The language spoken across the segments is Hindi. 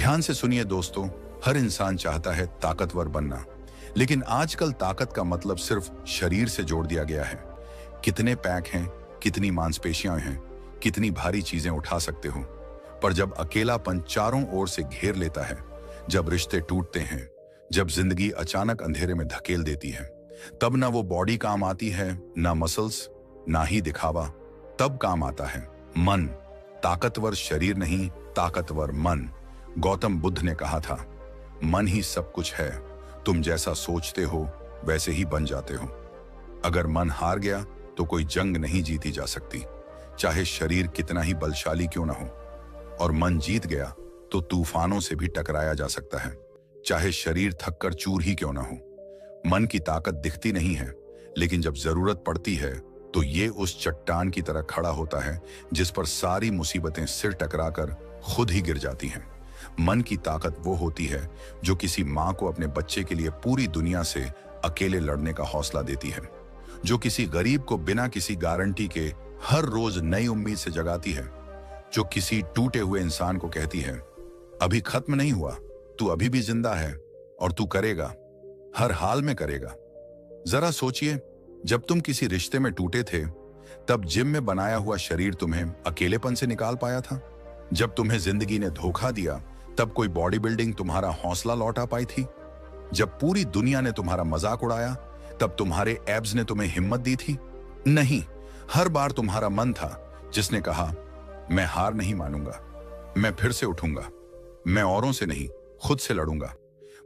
ध्यान से सुनिए दोस्तों, हर इंसान चाहता है ताकतवर बनना, लेकिन आजकल ताकत का मतलब सिर्फ शरीर से जोड़ दिया गया है। कितने पैक हैं, कितनी मांसपेशियां हैं, कितनी भारी चीजें उठा सकते हो। पर जब अकेलापन चारों ओर से घेर लेता है, जब रिश्ते टूटते हैं, जब जिंदगी अचानक अंधेरे में धकेल देती है, तब ना वो बॉडी काम आती है, ना मसल्स, ना ही दिखावा। तब काम आता है मन। ताकतवर शरीर नहीं, ताकतवर मन। गौतम बुद्ध ने कहा था, मन ही सब कुछ है, तुम जैसा सोचते हो वैसे ही बन जाते हो। अगर मन हार गया तो कोई जंग नहीं जीती जा सकती, चाहे शरीर कितना ही बलशाली क्यों ना हो। और मन जीत गया तो तूफानों से भी टकराया जा सकता है, चाहे शरीर थककर चूर ही क्यों ना हो। मन की ताकत दिखती नहीं है, लेकिन जब जरूरत पड़ती है तो ये उस चट्टान की तरह खड़ा होता है जिस पर सारी मुसीबतें सिर टकराकर खुद ही गिर जाती हैं। मन की ताकत वो होती है जो किसी माँ को अपने बच्चे के लिए पूरी दुनिया से अकेले लड़ने का हौसला देती है, जो किसी गरीब को बिना किसी गारंटी के हर रोज नई उम्मीद से जगाती है, जो किसी टूटे हुए इंसान को कहती है, अभी खत्म नहीं हुआ, तू अभी भी जिंदा है और तू करेगा, हर हाल में करेगा। जरा सोचिए, जब तुम किसी रिश्ते में टूटे थे, तब जिम में बनाया हुआ शरीर तुम्हें अकेलेपन से निकाल पाया था? जब तुम्हें जिंदगी ने धोखा दिया, तब कोई बॉडी बिल्डिंग तुम्हारा हौसला लौटा पाई थी? जब पूरी दुनिया ने तुम्हारा मजाक उड़ाया, तब तुम्हारे एब्स ने तुम्हें हिम्मत दी थी? नहीं, हर बार तुम्हारा मन था जिसने कहा, मैं हार नहीं मानूंगा, मैं फिर से उठूंगा, मैं औरों से नहीं, खुद से लड़ूंगा।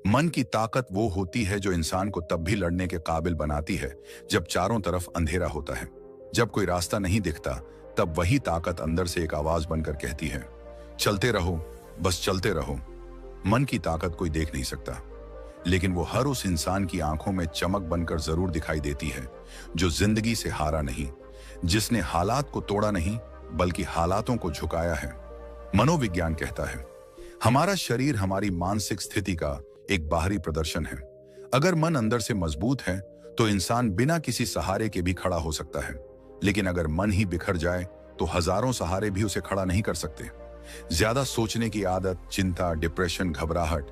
मन की ताकत वो होती है जो इंसान को तब भी लड़ने के काबिल बनाती है जब चारों तरफ अंधेरा होता है। जब कोई रास्ता नहीं दिखता, तब वही ताकत अंदर से एक आवाज बनकर कहती है, चलते रहो, बस चलते रहो। मन की ताकत कोई देख नहीं सकता, लेकिन वो हर उस इंसान की आंखों में चमक बनकर जरूर दिखाई देती है जो जिंदगी से हारा नहीं, जिसने हालात को तोड़ा नहीं बल्कि हालातों को झुकाया है। मनोविज्ञान कहता है, हमारा शरीर हमारी मानसिक स्थिति का एक बाहरी प्रदर्शन है। अगर मन अंदर से मजबूत है तो इंसान बिना किसी सहारे के भी खड़ा हो सकता है, लेकिन अगर मन ही बिखर जाए तो हजारों सहारे भी उसे खड़ा नहीं कर सकते। ज्यादा सोचने की आदत, चिंता, डिप्रेशन, घबराहट,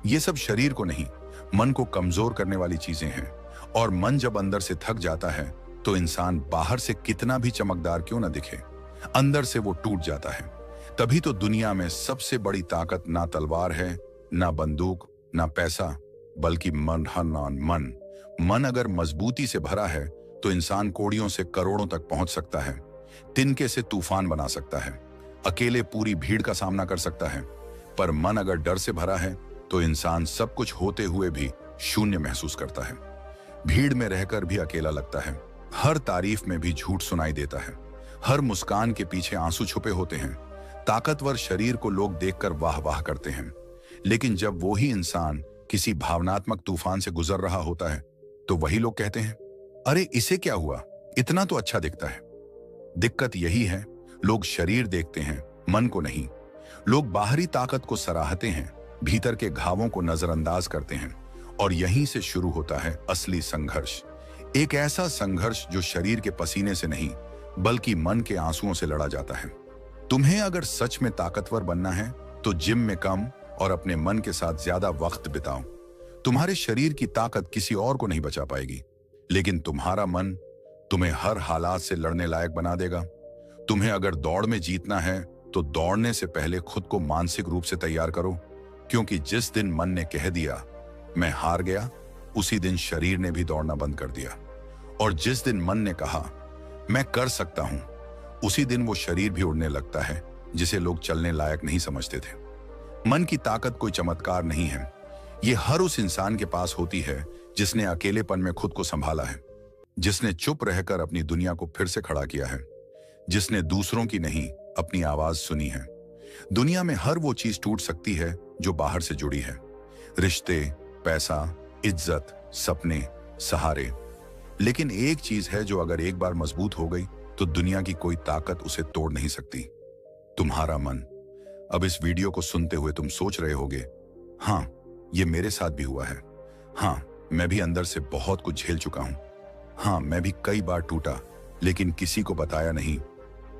ये सब शरीर को नहीं, मन को कमजोर करने वाली चीजें हैं। और मन जब अंदर से थक जाता है तो इंसान बाहर से कितना भी चमकदार क्यों ना दिखे, अंदर से वो टूट जाता है। तभी तो दुनिया में सबसे बड़ी ताकत ना तलवार है, ना बंदूक, ना पैसा, बल्कि मन है। मन अगर मजबूती से भरा है तो इंसान कोड़ियों से करोड़ों तक पहुंच सकता है, तिनके से तूफान बना सकता है, अकेले पूरी भीड़ का सामना कर सकता है। पर मन अगर डर से भरा है तो इंसान सब कुछ होते हुए भी शून्य महसूस करता है, भीड़ में रहकर भी अकेला लगता है, हर तारीफ में भी झूठ सुनाई देता है, हर मुस्कान के पीछे आंसू छुपे होते हैं। ताकतवर शरीर को लोग देखकर वाह वाह करते हैं, लेकिन जब वो ही इंसान किसी भावनात्मक तूफान से गुजर रहा होता है तो वही लोग कहते हैं, अरे इसे क्या हुआ, इतना तो अच्छा दिखता है। दिक्कत यही है, लोग शरीर देखते हैं, मन को नहीं। लोग बाहरी ताकत को सराहते हैं, भीतर के घावों को नजरअंदाज करते हैं। और यहीं से शुरू होता है असली संघर्ष, एक ऐसा संघर्ष जो शरीर के पसीने से नहीं बल्कि मन के आंसुओं से लड़ा जाता है। तुम्हें अगर सच में ताकतवर बनना है तो जिम में कम और अपने मन के साथ ज्यादा वक्त बिताओ। तुम्हारे शरीर की ताकत किसी और को नहीं बचा पाएगी, लेकिन तुम्हारा मन तुम्हें हर हालात से लड़ने लायक बना देगा। तुम्हें अगर दौड़ में जीतना है तो दौड़ने से पहले खुद को मानसिक रूप से तैयार करो, क्योंकि जिस दिन मन ने कह दिया मैं हार गया, उसी दिन शरीर ने भी दौड़ना बंद कर दिया। और जिस दिन मन ने कहा मैं कर सकता हूं, उसी दिन वो शरीर भी उड़ने लगता है जिसे लोग चलने लायक नहीं समझते थे। मन की ताकत कोई चमत्कार नहीं है, ये हर उस इंसान के पास होती है जिसने अकेलेपन में खुद को संभाला है, जिसने चुप रहकर अपनी दुनिया को फिर से खड़ा किया है, जिसने दूसरों की नहीं अपनी आवाज सुनी है। दुनिया में हर वो चीज टूट सकती है जो बाहर से जुड़ी है, रिश्ते, पैसा, इज्जत, सपने, सहारे, लेकिन एक चीज है जो अगर एक बार मजबूत हो गई तो दुनिया की कोई ताकत उसे तोड़ नहीं सकती, तुम्हारा मन। अब इस वीडियो को सुनते हुए तुम सोच रहे होगे, हाँ ये मेरे साथ भी हुआ है, हाँ मैं भी अंदर से बहुत कुछ झेल चुका हूं, हाँ मैं भी कई बार टूटा लेकिन किसी को बताया नहीं।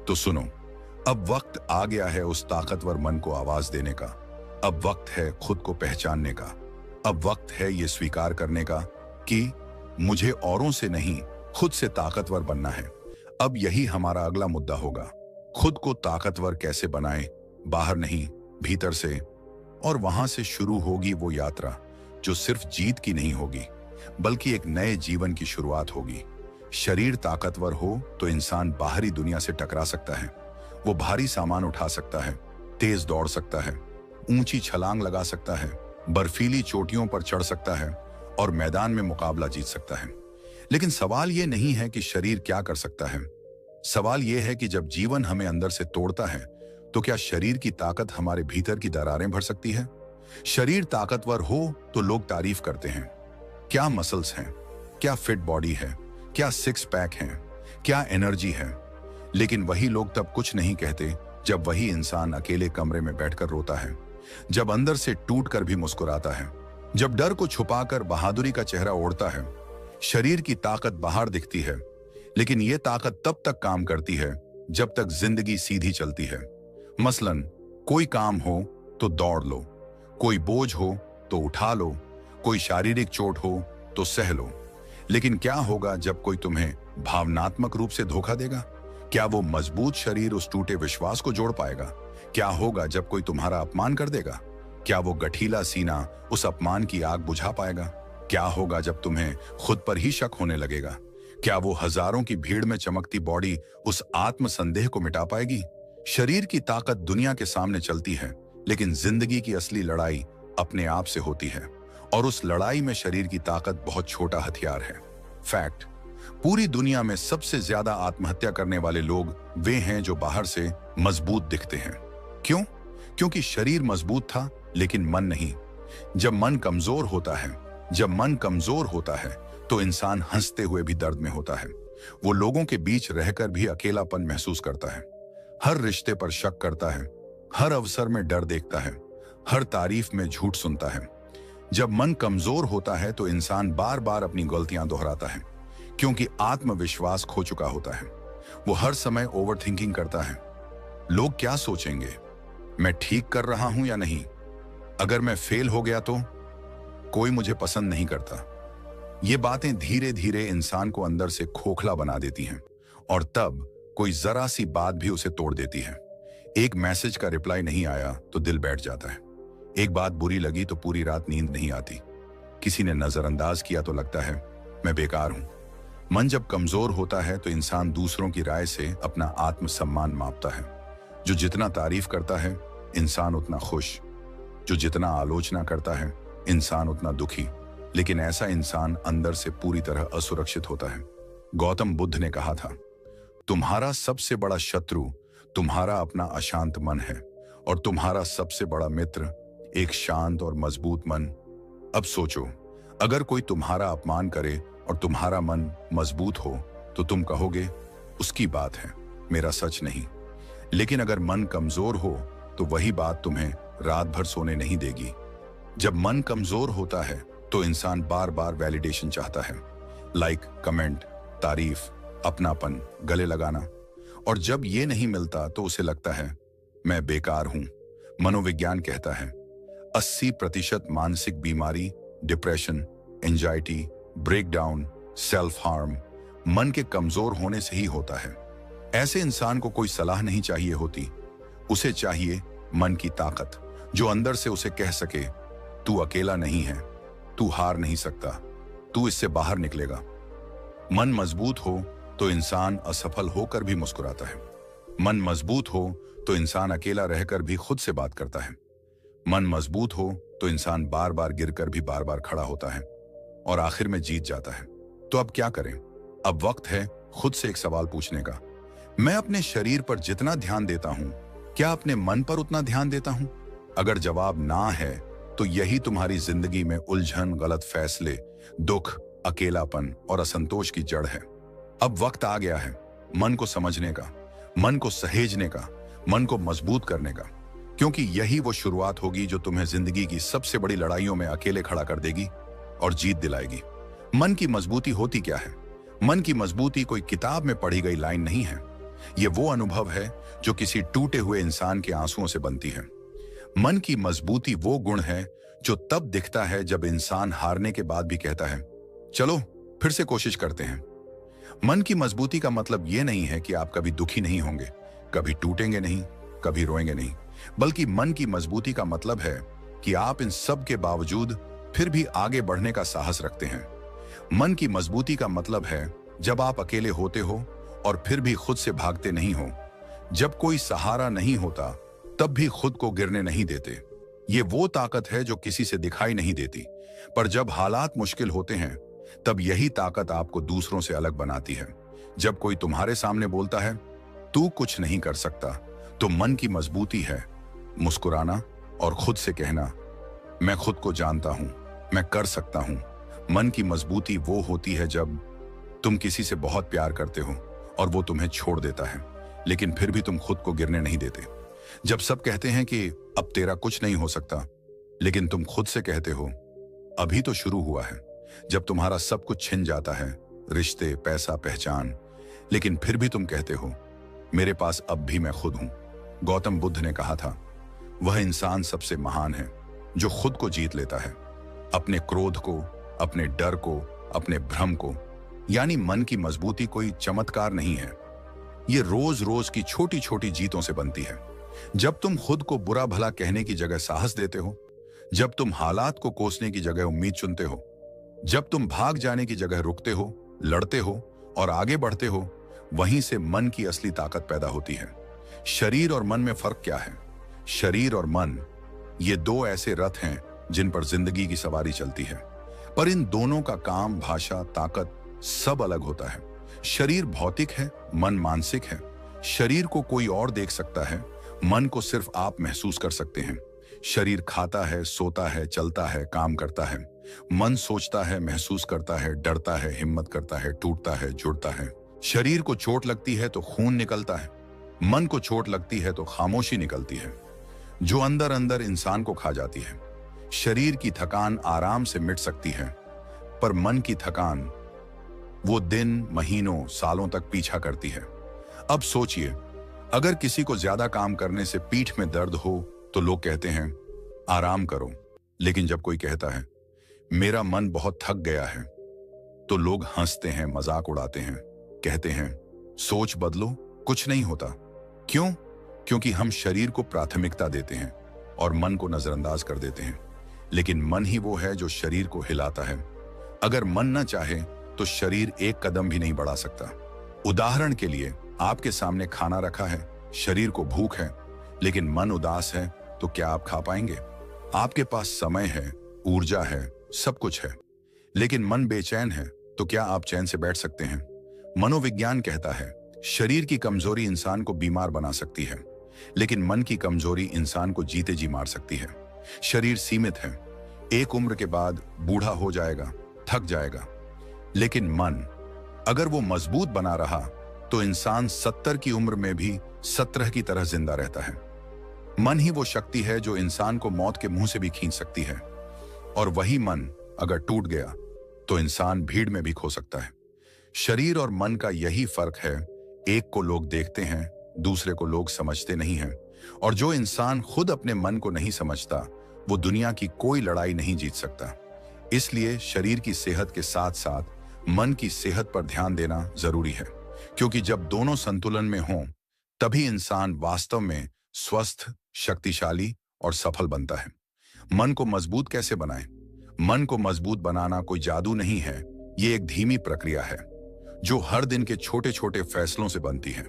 तो सुनो, अब वक्त आ गया है उस ताकतवर मन को आवाज देने का, अब वक्त है खुद को पहचानने का। अब वक्त है ये स्वीकार करने का कि मुझे औरों से नहीं, खुद से ताकतवर बनना है। अब यही हमारा अगला मुद्दा होगा। खुद को ताकतवर कैसे बनाएं? बाहर नहीं, भीतर से। और वहां से शुरू होगी वो यात्रा जो सिर्फ जीत की नहीं होगी, बल्कि एक नए जीवन की शुरुआत होगी। शरीर ताकतवर हो तो इंसान बाहरी दुनिया से टकरा सकता है। वो भारी सामान उठा सकता है, तेज दौड़ सकता है, ऊंची छलांग लगा सकता है, बर्फीली चोटियों पर चढ़ सकता है और मैदान में मुकाबला जीत सकता है। लेकिन सवाल ये नहीं है कि शरीर क्या कर सकता है। सवाल यह है कि जब जीवन हमें अंदर से तोड़ता है तो क्या शरीर की ताकत हमारे भीतर की दरारें भर सकती है? शरीर ताकतवर हो तो लोग तारीफ करते हैं। क्या मसल्स हैं, क्या फिट बॉडी है, क्या सिक्स पैक है, क्या एनर्जी है। लेकिन वही लोग तब कुछ नहीं कहते जब वही इंसान अकेले कमरे में बैठकर रोता है, जब अंदर से टूटकर भी मुस्कुराता है, जब डर को छुपाकर बहादुरी का चेहरा ओढ़ता है। शरीर की ताकत बाहर दिखती है, लेकिन यह ताकत तब तक काम करती है जब तक जिंदगी सीधी चलती है। मसलन कोई काम हो तो दौड़ लो, कोई बोझ हो तो उठा लो, कोई शारीरिक चोट हो तो सह लो। लेकिन क्या होगा जब कोई तुम्हें भावनात्मक रूप से धोखा देगा? क्या वो मजबूत शरीर उस टूटे विश्वास को जोड़ पाएगा? क्या होगा जब कोई तुम्हारा अपमान कर देगा? क्या वो गठीला सीना उस अपमान की आग बुझा पाएगा? क्या होगा जब तुम्हें खुद पर ही शक होने लगेगा? क्या वो हजारों की भीड़ में चमकती बॉडी उस आत्म संदेह को मिटा पाएगी? शरीर की ताकत दुनिया के सामने चलती है, लेकिन जिंदगी की असली लड़ाई अपने आप से होती है। और उस लड़ाई में शरीर की ताकत बहुत छोटा हथियार है। फैक्ट, पूरी दुनिया में सबसे ज्यादा आत्महत्या करने वाले लोग वे हैं जो बाहर से मजबूत दिखते हैं। क्यों? क्योंकि शरीर मजबूत था लेकिन मन नहीं। जब मन कमजोर होता है तो इंसान हंसते हुए भी दर्द में होता है। वो लोगों के बीच रहकर भी अकेलापन महसूस करता है, हर रिश्ते पर शक करता है, हर अवसर में डर देखता है, हर तारीफ में झूठ सुनता है। जब मन कमजोर होता है तो इंसान बार बार अपनी गलतियां दोहराता है, क्योंकि आत्मविश्वास खो चुका होता है। वो हर समय ओवरथिंकिंग करता है। लोग क्या सोचेंगे? मैं ठीक कर रहा हूं या नहीं? अगर मैं फेल हो गया तो? कोई मुझे पसंद नहीं करता। ये बातें धीरे धीरे इंसान को अंदर से खोखला बना देती हैं, और तब कोई जरा सी बात भी उसे तोड़ देती है। एक मैसेज का रिप्लाई नहीं आया तो दिल बैठ जाता है। एक बात बुरी लगी तो पूरी रात नींद नहीं आती। किसी ने नजरअंदाज किया तो लगता है मैं बेकार हूं। मन जब कमजोर होता है तो इंसान दूसरों की राय से अपना आत्मसम्मान मापता है। जो जितना तारीफ करता है इंसान उतना खुश, जो जितना आलोचना करता है इंसान उतना दुखी। लेकिन ऐसा इंसान अंदर से पूरी तरह असुरक्षित होता है। गौतम बुद्ध ने कहा था, तुम्हारा सबसे बड़ा शत्रु तुम्हारा अपना अशांत मन है, और तुम्हारा सबसे बड़ा मित्र एक शांत और मजबूत मन। अब सोचो, अगर कोई तुम्हारा अपमान करे और तुम्हारा मन मजबूत हो तो तुम कहोगे उसकी बात है, मेरा सच नहीं। लेकिन अगर मन कमजोर हो तो वही बात तुम्हें रात भर सोने नहीं देगी। जब मन कमजोर होता है तो इंसान बार बार वैलिडेशन चाहता है, लाइक, कमेंट, तारीफ, अपनापन, गले लगाना। और जब ये नहीं मिलता तो उसे लगता है मैं बेकार हूं। मनोविज्ञान कहता है 80% मानसिक बीमारी, depression, anxiety, breakdown, self harm मन के कमजोर होने से ही होता है। ऐसे इंसान को कोई सलाह नहीं चाहिए होती, उसे चाहिए मन की ताकत, जो अंदर से उसे कह सके तू अकेला नहीं है, तू हार नहीं सकता, तू इससे बाहर निकलेगा। मन मजबूत हो तो इंसान असफल होकर भी मुस्कुराता है। मन मजबूत हो तो इंसान अकेला रहकर भी खुद से बात करता है। मन मजबूत हो तो इंसान बार बार गिरकर भी बार बार खड़ा होता है और आखिर में जीत जाता है। तो अब क्या करें? अब वक्त है खुद से एक सवाल पूछने का। मैं अपने शरीर पर जितना ध्यान देता हूं, क्या अपने मन पर उतना ध्यान देता हूं? अगर जवाब ना है तो यही तुम्हारी जिंदगी में उलझन, गलत फैसले, दुख, अकेलापन और असंतोष की जड़ है। अब वक्त आ गया है मन को समझने का, मन को सहेजने का, मन को मजबूत करने का, क्योंकि यही वो शुरुआत होगी जो तुम्हें जिंदगी की सबसे बड़ी लड़ाइयों में अकेले खड़ा कर देगी और जीत दिलाएगी। मन की मजबूती होती क्या है? मन की मजबूती कोई किताब में पढ़ी गई लाइन नहीं है। ये वो अनुभव है जो किसी टूटे हुए इंसान के आंसुओं से बनती है। मन की मजबूती वो गुण है जो तब दिखता है जब इंसान हारने के बाद भी कहता है, चलो फिर से कोशिश करते हैं। मन की मजबूती का मतलब ये नहीं है कि आप कभी दुखी नहीं होंगे, कभी टूटेंगे नहीं, कभी रोएंगे नहीं, बल्कि मन की मजबूती का मतलब है कि आप इन सब के बावजूद फिर भी आगे बढ़ने का साहस रखते हैं। मन की मजबूती का मतलब है जब आप अकेले होते हो और फिर भी खुद से भागते नहीं हो, जब कोई सहारा नहीं होता तब भी खुद को गिरने नहीं देते। ये वो ताकत है जो किसी से दिखाई नहीं देती, पर जब हालात मुश्किल होते हैं तब यही ताकत आपको दूसरों से अलग बनाती है। जब कोई तुम्हारे सामने बोलता है तू कुछ नहीं कर सकता, तो मन की मजबूती है मुस्कुराना और खुद से कहना, मैं खुद को जानता हूं, मैं कर सकता हूं। मन की मजबूती वो होती है जब तुम किसी से बहुत प्यार करते हो और वो तुम्हें छोड़ देता है, लेकिन फिर भी तुम खुद को गिरने नहीं देते। जब सब कहते हैं कि अब तेरा कुछ नहीं हो सकता, लेकिन तुम खुद से कहते हो अभी तो शुरू हुआ है। जब तुम्हारा सब कुछ छिन जाता है, रिश्ते, पैसा, पहचान, लेकिन फिर भी तुम कहते हो मेरे पास अब भी मैं खुद हूं। गौतम बुद्ध ने कहा था, वह इंसान सबसे महान है जो खुद को जीत लेता है, अपने क्रोध को, अपने डर को, अपने भ्रम को। यानी मन की मजबूती कोई चमत्कार नहीं है, ये रोज रोज की छोटी छोटी जीतों से बनती है। जब तुम खुद को बुरा भला कहने की जगह साहस देते हो, जब तुम हालात को कोसने की जगह उम्मीद चुनते हो, जब तुम भाग जाने की जगह रुकते हो, लड़ते हो और आगे बढ़ते हो, वहीं से मन की असली ताकत पैदा होती है। शरीर और मन में फर्क क्या है? शरीर और मन ये दो ऐसे रथ हैं जिन पर जिंदगी की सवारी चलती है, पर इन दोनों का काम, भाषा, ताकत सब अलग होता है। शरीर भौतिक है, मन मानसिक है। शरीर को कोई और देख सकता है, मन को सिर्फ आप महसूस कर सकते हैं। शरीर खाता है, सोता है, चलता है, काम करता है। मन सोचता है, महसूस करता है, डरता है, हिम्मत करता है, टूटता है, जुड़ता है। शरीर को चोट लगती है तो खून निकलता है, मन को चोट लगती है तो खामोशी निकलती है, जो अंदर अंदर इंसान को खा जाती है। शरीर की थकान आराम से मिट सकती है, पर मन की थकान वो दिन, महीनों, सालों तक पीछा करती है। अब सोचिए, अगर किसी को ज्यादा काम करने से पीठ में दर्द हो तो लोग कहते हैं आराम करो, लेकिन जब कोई कहता है मेरा मन बहुत थक गया है, तो लोग हंसते हैं, मजाक उड़ाते हैं, कहते हैं सोच बदलो, कुछ नहीं होता। क्यों? क्योंकि हम शरीर को प्राथमिकता देते हैं और मन को नजरअंदाज कर देते हैं। लेकिन मन ही वो है जो शरीर को हिलाता है। अगर मन न चाहे तो शरीर एक कदम भी नहीं बढ़ा सकता। उदाहरण के लिए, आपके सामने खाना रखा है, शरीर को भूख है, लेकिन मन उदास है, तो क्या आप खा पाएंगे? आपके पास समय है, ऊर्जा है, सब कुछ है, लेकिन मन बेचैन है, तो क्या आप चैन से बैठ सकते हैं? मनोविज्ञान कहता है शरीर की कमजोरी इंसान को बीमार बना सकती है, लेकिन मन की कमजोरी इंसान को जीते जी मार सकती है। शरीर सीमित है, एक उम्र के बाद बूढ़ा हो जाएगा, थक जाएगा, लेकिन मन अगर वो मजबूत बना रहा तो इंसान 70 की उम्र में भी 17 की तरह जिंदा रहता है। मन ही वो शक्ति है जो इंसान को मौत के मुंह से भी खींच सकती है, और वही मन अगर टूट गया तो इंसान भीड़ में भी खो सकता है। शरीर और मन का यही फर्क है, एक को लोग देखते हैं, दूसरे को लोग समझते नहीं हैं, और जो इंसान खुद अपने मन को नहीं समझता वो दुनिया की कोई लड़ाई नहीं जीत सकता। इसलिए शरीर की सेहत के साथ साथ मन की सेहत पर ध्यान देना जरूरी है, क्योंकि जब दोनों संतुलन में हों तभी इंसान वास्तव में स्वस्थ, शक्तिशाली और सफल बनता है। मन को मजबूत कैसे बनाएं? मन को मजबूत बनाना कोई जादू नहीं है, ये एक धीमी प्रक्रिया है जो हर दिन के छोटे छोटे फैसलों से बनती है।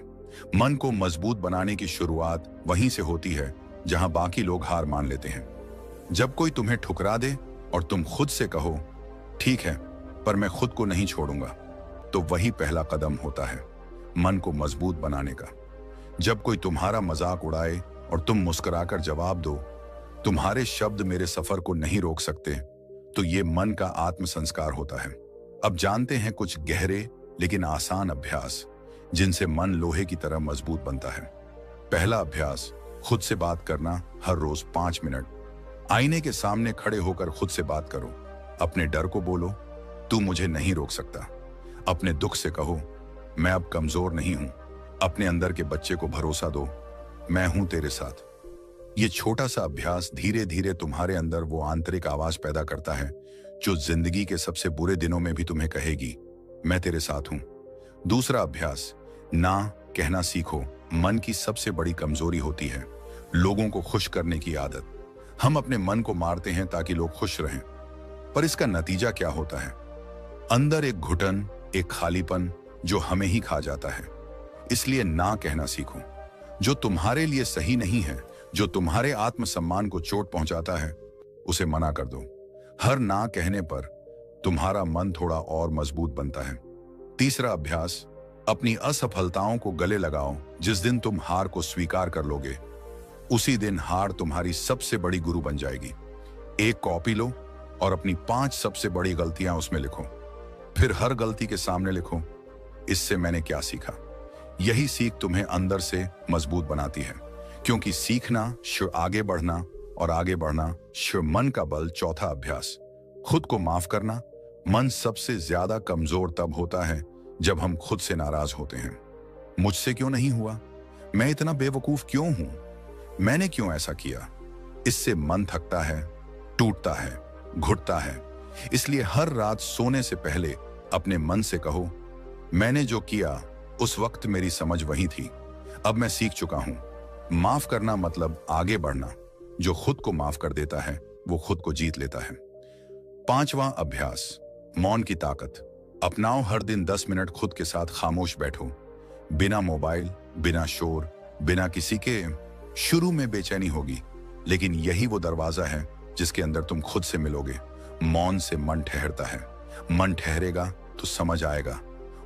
मन को मजबूत बनाने की शुरुआत वहीं से होती है जहां बाकी लोग हार मान लेते हैं। जब कोई तुम्हें ठुकरा दे और तुम खुद से कहो ठीक है, पर मैं खुद को नहीं छोड़ूंगा, तो वही पहला कदम होता है मन को मजबूत बनाने का। जब कोई तुम्हारा मजाक उड़ाए और तुम मुस्कुराकर जवाब दो तुम्हारे शब्द मेरे सफर को नहीं रोक सकते, तो ये मन का आत्म संस्कार होता है। अब जानते हैं कुछ गहरे लेकिन आसान अभ्यास जिनसे मन लोहे की तरह मजबूत बनता है। पहला अभ्यास, खुद से बात करना। हर रोज 5 मिनट आईने के सामने खड़े होकर खुद से बात करो। अपने डर को बोलो तू मुझे नहीं रोक सकता। अपने दुख से कहो मैं अब कमजोर नहीं हूं। अपने अंदर के बच्चे को भरोसा दो मैं हूं तेरे साथ। ये छोटा सा अभ्यास धीरे धीरे तुम्हारे अंदर वो आंतरिक आवाज पैदा करता है जो जिंदगी के सबसे बुरे दिनों में भी तुम्हें कहेगी, मैं तेरे साथ हूं। दूसरा अभ्यास, ना कहना सीखो। मन की सबसे बड़ी कमजोरी होती है लोगों को खुश करने की आदत। हम अपने मन को मारते हैं ताकि लोग खुश रहें, पर इसका नतीजा क्या होता है? अंदर एक घुटन, एक खालीपन जो हमें ही खा जाता है। इसलिए ना कहना सीखो। जो तुम्हारे लिए सही नहीं है, जो तुम्हारे आत्मसम्मान को चोट पहुंचाता है, उसे मना कर दो। हर ना कहने पर तुम्हारा मन थोड़ा और मजबूत बनता है। तीसरा अभ्यास, अपनी असफलताओं को गले लगाओ। जिस दिन तुम हार को स्वीकार कर लोगे, उसी दिन हार तुम्हारी सबसे बड़ी गुरु बन जाएगी। एक कॉपी लो और अपनी 5 सबसे बड़ी गलतियां उसमें लिखो। फिर हर गलती के सामने लिखो, इससे मैंने क्या सीखा। यही सीख तुम्हें अंदर से मजबूत बनाती है, क्योंकि सीखना शिव आगे बढ़ना और आगे बढ़ना शिव मन का बल। चौथा अभ्यास, खुद को माफ करना। मन सबसे ज्यादा कमजोर तब होता है जब हम खुद से नाराज होते हैं। मुझसे क्यों नहीं हुआ? मैं इतना बेवकूफ क्यों हूं? मैंने क्यों ऐसा किया? इससे मन थकता है, टूटता है, घुटता है। इसलिए हर रात सोने से पहले अपने मन से कहो, मैंने जो किया उस वक्त मेरी समझ वही थी, अब मैं सीख चुका हूं। माफ करना मतलब आगे बढ़ना। जो खुद को माफ कर देता है वो खुद को जीत लेता है। पांचवा अभ्यास, मौन की ताकत अपनाओ। हर दिन 10 मिनट खुद के साथ खामोश बैठो, बिना मोबाइल, बिना शोर, बिना किसी के। शुरू में बेचैनी होगी, लेकिन यही वो दरवाजा है जिसके अंदर तुम खुद से मिलोगे। मौन से मन ठहरता है, मन ठहरेगा तो समझ आएगा,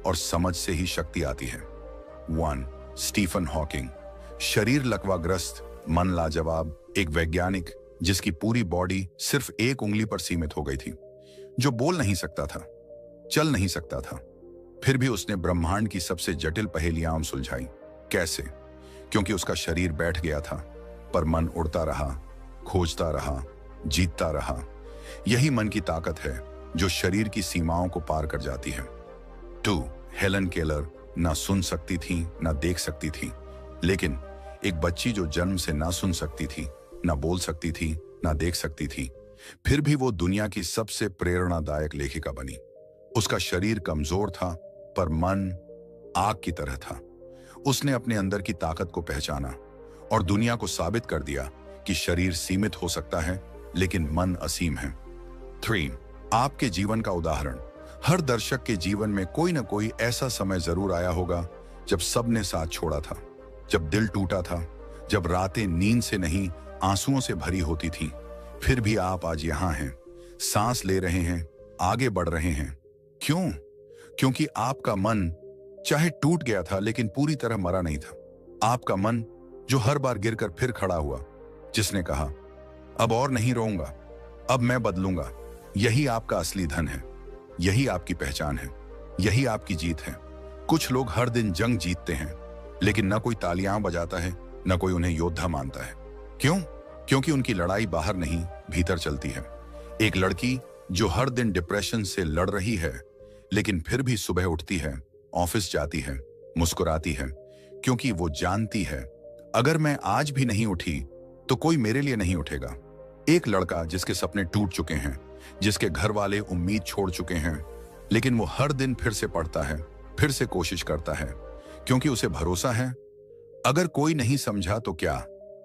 और समझ से ही शक्ति आती है। 1. स्टीफन हॉकिंग, शरीर लकवाग्रस्त, मन लाजवाब। एक वैज्ञानिक जिसकी पूरी बॉडी सिर्फ एक उंगली पर सीमित हो गई थी, जो बोल नहीं सकता था, चल नहीं सकता था, फिर भी उसने ब्रह्मांड की सबसे जटिल पहेलियां सुलझाई। कैसे? क्योंकि उसका शरीर बैठ गया था, पर मन उड़ता रहा, खोजता रहा, जीतता रहा। यही मन की ताकत है जो शरीर की सीमाओं को पार कर जाती है। 2. हेलन केलर ना सुन सकती थी, ना देख सकती थी, लेकिन एक बच्ची जो जन्म से ना सुन सकती थी, ना बोल सकती थी, ना देख सकती थी, फिर भी वो दुनिया की सबसे प्रेरणादायक लेखिका बनी। उसका शरीर कमजोर था, पर मन आग की तरह था। उसने अपने अंदर की ताकत को पहचाना और दुनिया को साबित कर दिया कि शरीर सीमित हो सकता है, लेकिन मन असीम है। 3. आपके जीवन का उदाहरण। हर दर्शक के जीवन में कोई ना कोई ऐसा समय जरूर आया होगा जब सबने साथ छोड़ा था, जब दिल टूटा था, जब रातें नींद से नहीं आंसुओं से भरी होती थीं। फिर भी आप आज यहां हैं, सांस ले रहे हैं, आगे बढ़ रहे हैं। क्यों? क्योंकि आपका मन चाहे टूट गया था, लेकिन पूरी तरह मरा नहीं था। आपका मन जो हर बार गिरकर फिर खड़ा हुआ, जिसने कहा, अब और नहीं रोऊंगा, अब मैं बदलूंगा। यही आपका असली धन है, यही आपकी पहचान है, यही आपकी जीत है। कुछ लोग हर दिन जंग जीतते हैं, लेकिन न कोई तालियां बजाता है, न कोई उन्हें योद्धा मानता है। क्यों? क्योंकि उनकी लड़ाई बाहर नहीं, भीतर चलती है। एक लड़की जो हर दिन डिप्रेशन से लड़ रही है, लेकिन फिर भी सुबह उठती है, ऑफिस जाती है, मुस्कुराती है, क्योंकि वो जानती है, अगर मैं आज भी नहीं उठी तो कोई मेरे लिए नहीं उठेगा। एक लड़का जिसके सपने टूट चुके हैं, जिसके घर वाले उम्मीद छोड़ चुके हैं, लेकिन वो हर दिन फिर से पढ़ता है, फिर से कोशिश करता है, क्योंकि उसे भरोसा है, अगर कोई नहीं समझा तो क्या,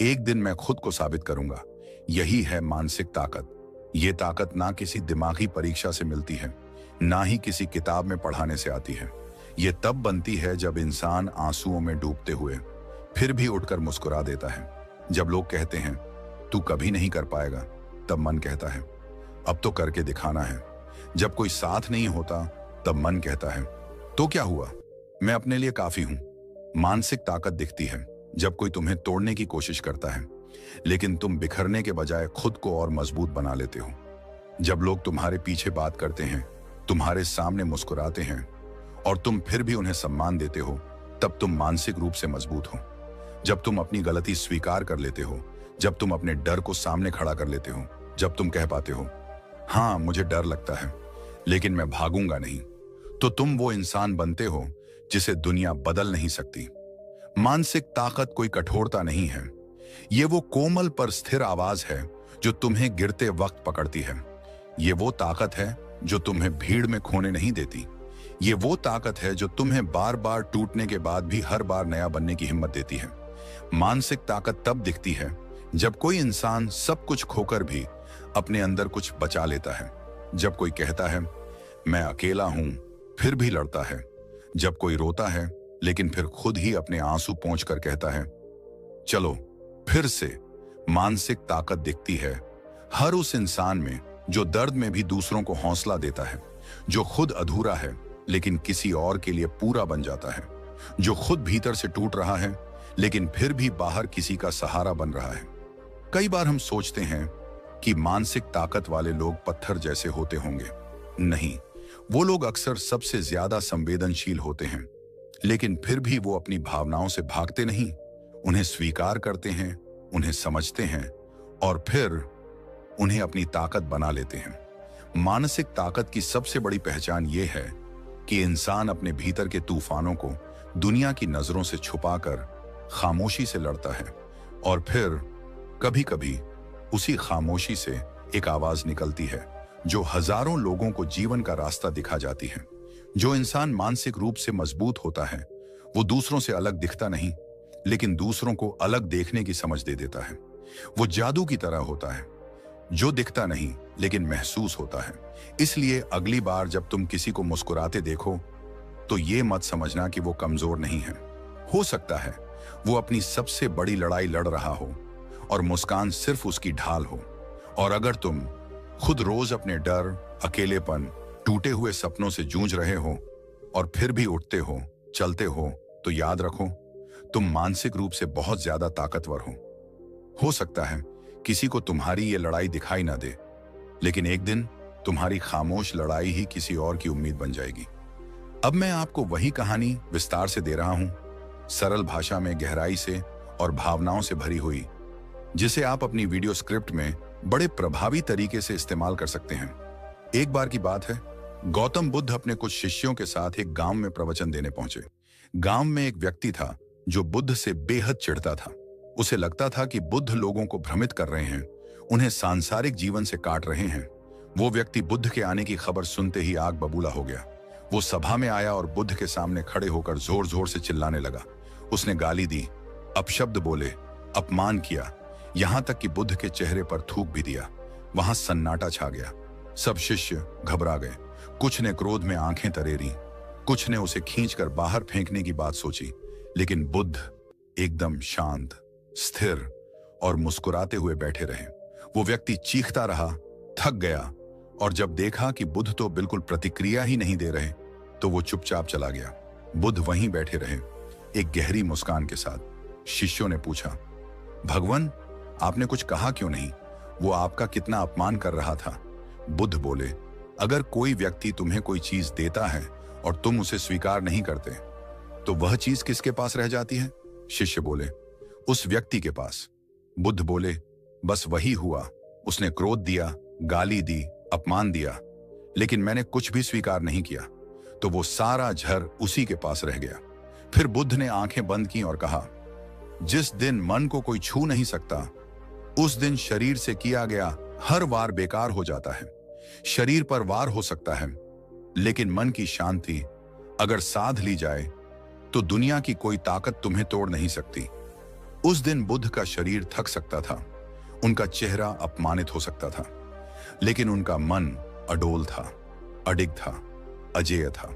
एक दिन मैं खुद को साबित करूंगा। यही है मानसिक ताकत। ये ताकत ना किसी दिमागी परीक्षा से मिलती है, ना ही किसी किताब में पढ़ाने से आती है। ये तब बनती है जब इंसान आंसुओं में डूबते हुए फिर भी उठकर मुस्कुरा देता है। जब लोग कहते हैं तू कभी नहीं कर पाएगा, तब मन कहता है अब तो करके दिखाना है। जब कोई साथ नहीं होता, तब मन कहता है तो क्या हुआ, मैं अपने लिए काफी हूं। मानसिक ताकत दिखती है जब कोई तुम्हें तोड़ने की कोशिश करता है, लेकिन तुम बिखरने के बजाय खुद को और मजबूत बना लेते हो। जब लोग तुम्हारे पीछे बात करते हैं, तुम्हारे सामने मुस्कुराते हैं और तुम फिर भी उन्हें सम्मान देते हो, तब तुम मानसिक रूप से मजबूत हो। जब तुम अपनी गलती स्वीकार कर लेते हो, जब तुम अपने डर को सामने खड़ा कर लेते हो, जब तुम कह पाते हो हाँ मुझे डर लगता है, लेकिन मैं भागूंगा नहीं, तो तुम वो इंसान बनते हो जिसे दुनिया बदल नहीं सकती। मानसिक ताकत कोई कठोरता नहीं है, ये वो कोमल पर स्थिर आवाज है जो तुम्हें गिरते वक्त पकड़ती है। ये वो ताकत है जो तुम्हें भीड़ में खोने नहीं देती। ये वो ताकत है जो तुम्हें बार बार टूटने के बाद भी हर बार नया बनने की हिम्मत देती है। मानसिक ताकत तब दिखती है जब कोई इंसान सब कुछ खोकर भी अपने अंदर कुछ बचा लेता है। जब कोई कहता है मैं अकेला हूं फिर भी लड़ता है। जब कोई रोता है लेकिन फिर खुद ही अपने आंसू पोंछ कर कहता है चलो फिर से। मानसिक ताकत दिखती है हर उस इंसान में जो दर्द में भी दूसरों को हौसला देता है, जो खुद अधूरा है लेकिन किसी और के लिए पूरा बन जाता है, जो खुद भीतर से टूट रहा है लेकिन फिर भी बाहर किसी का सहारा बन रहा है। कई बार हम सोचते हैं कि मानसिक ताकत वाले लोग पत्थर जैसे होते होंगे। नहीं, वो लोग अक्सर सबसे ज्यादा संवेदनशील होते हैं, लेकिन फिर भी वो अपनी भावनाओं से भागते नहीं, उन्हें स्वीकार करते हैं, उन्हें समझते हैं और फिर उन्हें अपनी ताकत बना लेते हैं। मानसिक ताकत की सबसे बड़ी पहचान ये है कि इंसान अपने भीतर के तूफानों को दुनिया की नजरों से छुपाकर खामोशी से लड़ता है और फिर कभी कभी उसी खामोशी से एक आवाज निकलती है जो हजारों लोगों को जीवन का रास्ता दिखा जाती है। जो इंसान मानसिक रूप से मजबूत होता है वो दूसरों से अलग दिखता नहीं, लेकिन दूसरों को अलग देखने की समझ दे देता है। वो जादू की तरह होता है जो दिखता नहीं लेकिन महसूस होता है। इसलिए अगली बार जब तुम किसी को मुस्कुराते देखो तो ये मत समझना कि वो कमजोर नहीं है। हो सकता है वो अपनी सबसे बड़ी लड़ाई लड़ रहा हो और मुस्कान सिर्फ उसकी ढाल हो। और अगर तुम खुद रोज अपने डर, अकेलेपन, टूटे हुए सपनों से जूझ रहे हो और फिर भी उठते हो, चलते हो, तो याद रखो तुम मानसिक रूप से बहुत ज्यादा ताकतवर हो। हो सकता है किसी को तुम्हारी ये लड़ाई दिखाई ना दे, लेकिन एक दिन तुम्हारी खामोश लड़ाई ही किसी और की उम्मीद बन जाएगी। अब मैं आपको वही कहानी विस्तार से दे रहा हूं, सरल भाषा में, गहराई से और भावनाओं से भरी हुई, जिसे आप अपनी वीडियो स्क्रिप्ट में बड़े प्रभावी तरीके से इस्तेमाल कर सकते हैं। एक बार की बात है, गौतम बुद्ध अपने कुछ शिष्यों के साथ एक गांव में प्रवचन देने पहुंचे। गांव में एक व्यक्ति था जो बुद्ध से बेहद चिढ़ता था। उसे लगता था कि बुद्ध लोगों को भ्रमित कर रहे हैं, उन्हें सांसारिक जीवन से काट रहे हैं। वो व्यक्ति बुद्ध के आने की खबर सुनते ही आग बबूला हो गया। वो सभा में आया और बुद्ध के सामने खड़े होकर जोर जोर से चिल्लाने लगा। उसने गाली दी, अपशब्द बोले, अपमान किया, यहां तक कि बुद्ध के चेहरे पर थूक भी दिया। वहां सन्नाटा छा गया। सब शिष्य घबरा गए। कुछ ने क्रोध में आंखें तरेरी, कुछ ने उसे खींचकर बाहर फेंकने की बात सोची, लेकिन बुद्ध एकदम शांत, स्थिर और मुस्कुराते हुए बैठे रहे। वो व्यक्ति चीखता रहा, थक गया, और जब देखा कि बुद्ध तो बिल्कुल प्रतिक्रिया ही नहीं दे रहे तो वो चुपचाप चला गया। बुद्ध वहीं बैठे रहे, एक गहरी मुस्कान के साथ। शिष्यों ने पूछा, भगवान आपने कुछ कहा क्यों नहीं? वो आपका कितना अपमान कर रहा था। बुद्ध बोले, अगर कोई व्यक्ति तुम्हें कोई चीज देता है और तुम उसे स्वीकार नहीं करते तो वह चीज किसके पास रह जाती है? शिष्य बोले, उस व्यक्ति के पास। बुद्ध बोले, बस वही हुआ। उसने क्रोध दिया, गाली दी, अपमान दिया, लेकिन मैंने कुछ भी स्वीकार नहीं किया, तो वो सारा झर उसी के पास रह गया। फिर बुद्ध ने आंखें बंद की और कहा, जिस दिन मन को कोई छू नहीं सकता उस दिन शरीर से किया गया हर वार बेकार हो जाता है। शरीर पर वार हो सकता है, लेकिन मन की शांति अगर साध ली जाए तो दुनिया की कोई ताकत तुम्हें तोड़ नहीं सकती। उस दिन बुद्ध का शरीर थक सकता था, उनका चेहरा अपमानित हो सकता था, लेकिन उनका मन अडोल था, अडिग था, अजेय था।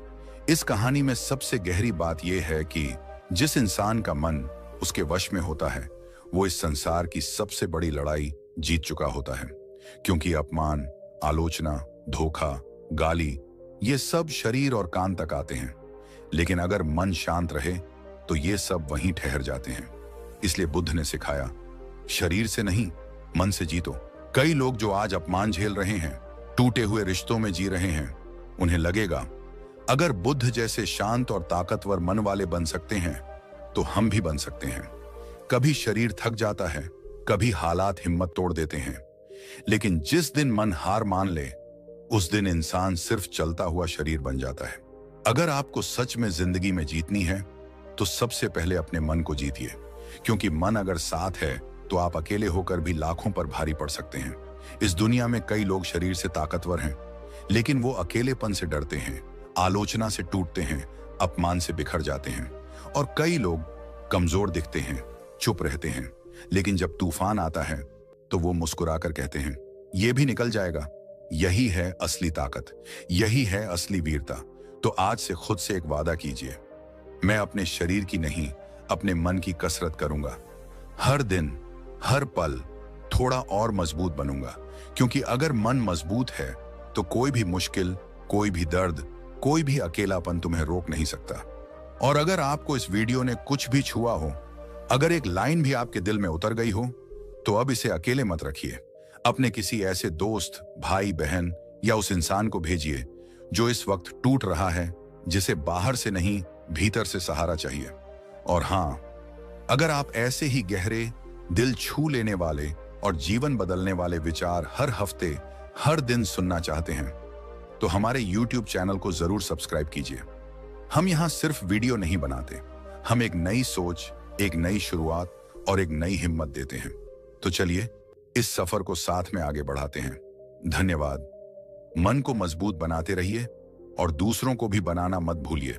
इस कहानी में सबसे गहरी बात यह है कि जिस इंसान का मन उसके वश में होता है वो इस संसार की सबसे बड़ी लड़ाई जीत चुका होता है, क्योंकि अपमान, आलोचना, धोखा, गाली, ये सब शरीर और कान तक आते हैं, लेकिन अगर मन शांत रहे तो ये सब वहीं ठहर जाते हैं। इसलिए बुद्ध ने सिखाया, शरीर से नहीं, मन से जीतो। कई लोग जो आज अपमान झेल रहे हैं, टूटे हुए रिश्तों में जी रहे हैं, उन्हें लगेगा अगर बुद्ध जैसे शांत और ताकतवर मन वाले बन सकते हैं तो हम भी बन सकते हैं। कभी शरीर थक जाता है, कभी हालात हिम्मत तोड़ देते हैं, लेकिन जिस दिन मन हार मान ले उस दिन इंसान सिर्फ चलता हुआ शरीर बन जाता है। अगर आपको सच में जिंदगी में जीतनी है तो सबसे पहले अपने मन को जीतिए, क्योंकि मन अगर साथ है तो आप अकेले होकर भी लाखों पर भारी पड़ सकते हैं। इस दुनिया में कई लोग शरीर से ताकतवर हैं, लेकिन वो अकेलेपन से डरते हैं, आलोचना से टूटते हैं, अपमान से बिखर जाते हैं। और कई लोग कमजोर दिखते हैं, चुप रहते हैं, लेकिन जब तूफान आता है तो वो मुस्कुराकर कहते हैं, ये भी निकल जाएगा। यही है असली ताकत, यही है असली वीरता। तो आज से खुद से एक वादा कीजिए, मैं अपने शरीर की नहीं, अपने मन की कसरत करूंगा। हर दिन, हर पल थोड़ा और मजबूत बनूंगा, क्योंकि अगर मन मजबूत है तो कोई भी मुश्किल, कोई भी दर्द, कोई भी अकेलापन तुम्हें रोक नहीं सकता। और अगर आपको इस वीडियो ने कुछ भी छुआ हो, अगर एक लाइन भी आपके दिल में उतर गई हो, तो अब इसे अकेले मत रखिए। अपने किसी ऐसे दोस्त, भाई, बहन या उस इंसान को भेजिए जो इस वक्त टूट रहा है, जिसे बाहर से नहीं, भीतर से सहारा चाहिए। और हां, अगर आप ऐसे ही गहरे, दिल छू लेने वाले और जीवन बदलने वाले विचार हर हफ्ते, हर दिन सुनना चाहते हैं, तो हमारे YouTube चैनल को जरूर सब्सक्राइब कीजिए। हम यहां सिर्फ वीडियो नहीं बनाते, हम एक नई सोच, एक नई शुरुआत और एक नई हिम्मत देते हैं। तो चलिए इस सफर को साथ में आगे बढ़ाते हैं। धन्यवाद। मन को मजबूत बनाते रहिए और दूसरों को भी बनाना मत भूलिए।